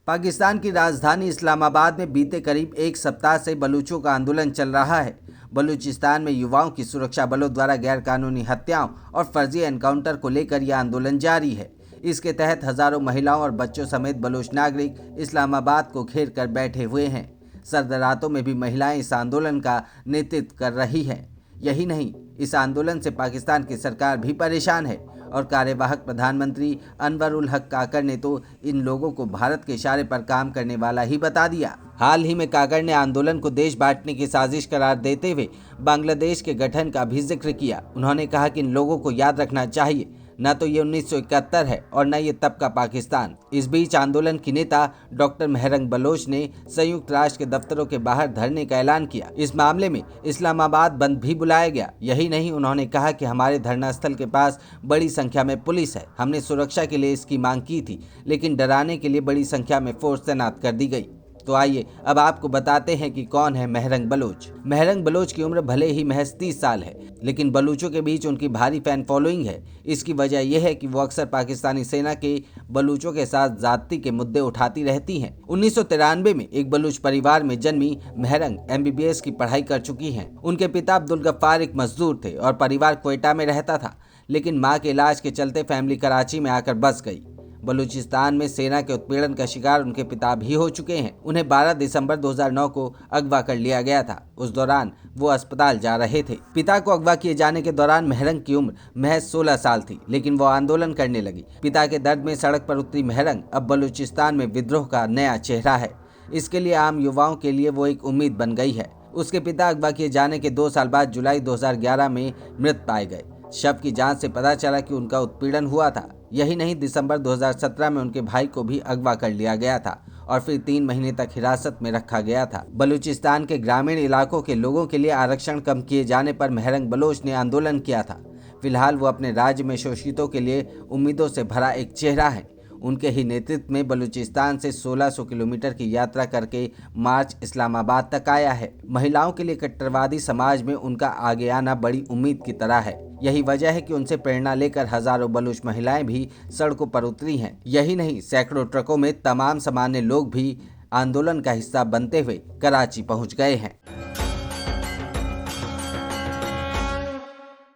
पाकिस्तान की राजधानी इस्लामाबाद में बीते करीब एक सप्ताह से बलूचों का आंदोलन चल रहा है। बलूचिस्तान में युवाओं की सुरक्षा बलों द्वारा गैरकानूनी हत्याओं और फर्जी एनकाउंटर को लेकर यह आंदोलन जारी है। इसके तहत हजारों महिलाओं और बच्चों समेत बलूच नागरिक इस्लामाबाद को घेर कर बैठे हुए हैं। सर्द रातों में भी महिलाएं इस आंदोलन का नेतृत्व कर रही हैं। यही नहीं, इस आंदोलन से पाकिस्तान की सरकार भी परेशान है और कार्यवाहक प्रधानमंत्री अनवर उल हक काकर ने तो इन लोगों को भारत के इशारे पर काम करने वाला ही बता दिया। हाल ही में काकर ने आंदोलन को देश बांटने की साजिश करार देते हुए बांग्लादेश के गठन का भी जिक्र किया। उन्होंने कहा कि इन लोगों को याद रखना चाहिए, न तो ये 1971 है और न ये तब का पाकिस्तान। इस बीच आंदोलन की नेता डॉक्टर मेहरंग बलोच ने संयुक्त राष्ट्र के दफ्तरों के बाहर धरने का ऐलान किया। इस मामले में इस्लामाबाद बंद भी बुलाया गया। यही नहीं, उन्होंने कहा कि हमारे धरना स्थल के पास बड़ी संख्या में पुलिस है। हमने सुरक्षा के लिए इसकी मांग की थी, लेकिन डराने के लिए बड़ी संख्या में फोर्स तैनात कर दी गई। तो आइए अब आपको बताते हैं कि कौन है मेहरंग बलोच। मेहरंग बलोच की उम्र भले ही महज 30 साल है, लेकिन बलूचों के बीच उनकी भारी फैन फॉलोइंग है। इसकी वजह यह है कि वो अक्सर पाकिस्तानी सेना के बलूचों के साथ जाति के मुद्दे उठाती रहती हैं। 1993 में एक बलूच परिवार में जन्मी मेहरंग MBBS की पढ़ाई कर चुकी हैं। उनके पिता अब्दुल गफ्फार एक मजदूर थे और परिवार क्वेटा में रहता था, लेकिन मां के इलाज के चलते फैमिली कराची में आकर बस गई। बलूचिस्तान में सेना के उत्पीड़न का शिकार उनके पिता भी हो चुके हैं। उन्हें 12 दिसंबर 2009 को अगवा कर लिया गया था। उस दौरान वो अस्पताल जा रहे थे। पिता को अगवा किए जाने के दौरान मेहरंग की उम्र महज 16 साल थी, लेकिन वो आंदोलन करने लगी। पिता के दर्द में सड़क पर उतरी मेहरंग अब बलूचिस्तान में विद्रोह का नया चेहरा है। इसके लिए आम युवाओं के लिए वो एक उम्मीद बन गई है। उसके पिता अगवा किए जाने के 2 साल बाद जुलाई 2011 में मृत पाए गए। शव की जांच से पता चला कि उनका उत्पीड़न हुआ था। यही नहीं, दिसंबर 2017 में उनके भाई को भी अगवा कर लिया गया था और फिर 3 महीने तक हिरासत में रखा गया था। बलूचिस्तान के ग्रामीण इलाकों के लोगों के लिए आरक्षण कम किए जाने पर मेहरंग बलोच ने आंदोलन किया था। फिलहाल वो अपने राज्य में शोषितों के लिए उम्मीदों से भरा एक चेहरा है। उनके ही नेतृत्व में बलूचिस्तान से 1600 किलोमीटर की यात्रा करके मार्च इस्लामाबाद तक आया है। महिलाओं के लिए कट्टरवादी समाज में उनका आगे आना बड़ी उम्मीद की तरह है। यही वजह है कि उनसे प्रेरणा लेकर हजारों बलूच महिलाएं भी सड़कों पर उतरी हैं। यही नहीं, सैकड़ों ट्रकों में तमाम सामान्य लोग भी आंदोलन का हिस्सा बनते हुए कराची पहुंच गए हैं।